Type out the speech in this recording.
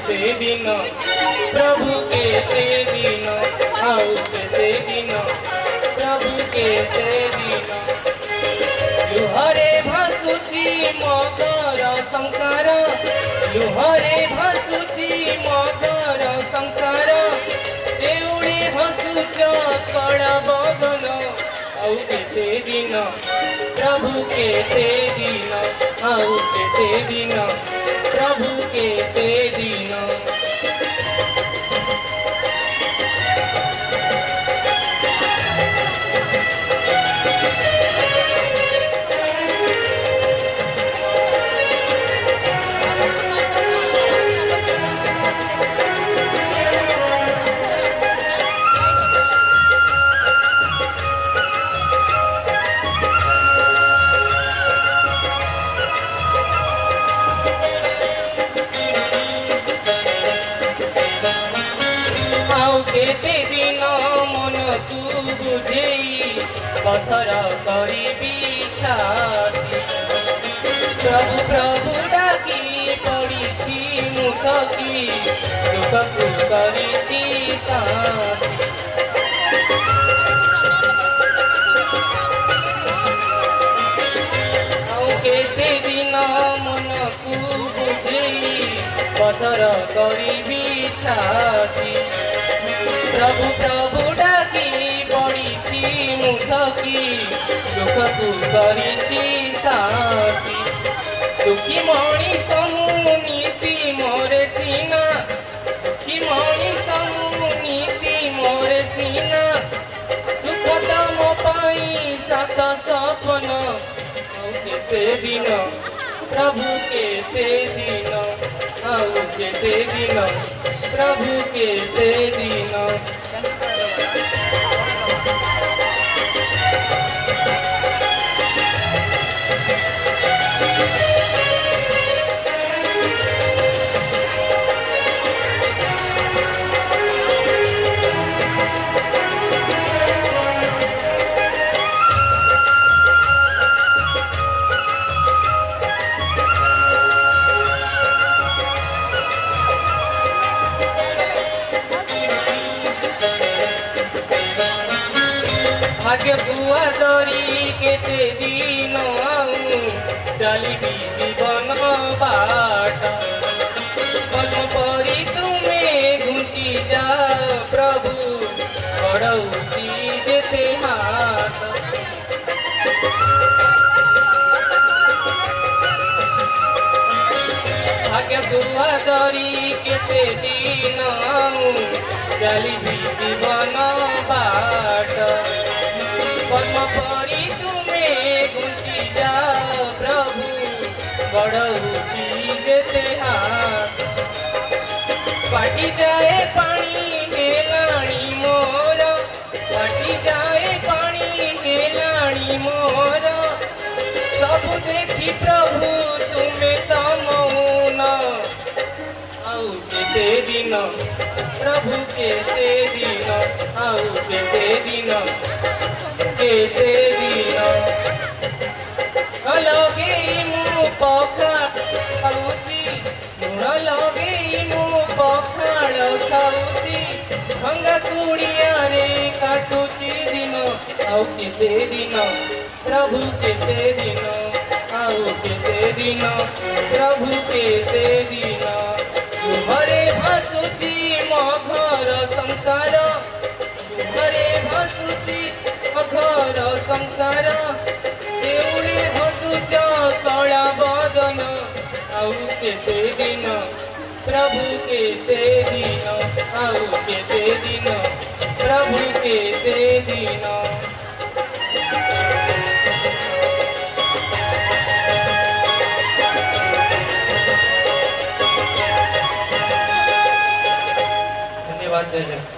केते दिन प्रभु केते दिन आउ केते दिन प्रभु केते दिन लुहरे भासुची मगर संसार लुहरे भासुची मगर संसार देउळे हसुच कला बदन आउ केते दिन प्रभु केते दिन आउ केते दिन प्रभु केते दिन केते दिन मन तू बुझेई पथर करी छाती प्रभु प्रभु डाकी पड़ी मुखी दुख को करी साथी केते दिन मन को बुझेई पथर करी छाती प्रभु प्रभु डाकी पड़ी मुखी दुख को करी साथी दुखी मणि समू नीति मोरे सीना दुखी मणि समू नीति मोरे सीना सुख तम पाई सात सपन केते दिन प्रभु केते दिन आउ केते दिन प्रभु केते दिन भाग्य बुआ दरी केते दिन आऊ चलिबी जीवन बाट पद्म परी तुमे घुंची जा प्रभु बढ़ौती जेते हाथ भाग्य बुआ दरी केते दिन आऊ चलिबी जीवन बाट पद्म परी तुमे घुंची जा प्रभु बढ़ौती जेते हाथ पाटी जाए पानी हेलाणी मोर पाटी जाए पानी हेलाणी मोर सब देखी प्रभु तुमे तमौन आउ केते दिन प्रभु केते दिन आउ केते दिन केते दिन लगे मु पखाड़ी लगे मु पखाड़ खाऊची भंगा कुड़िया रे काटुची दिन आउ केते दिन प्रभु केते दिन आउ केते दिन प्रभु केते दिन तुहरे भासुची मघर संसार तुहरे भासुची घर संसार देउळे हसुच कला बदन आउ केते दिन प्रभु केते दिन आउ केते दिन प्रभु केते दिन धन्यवाद जय जय।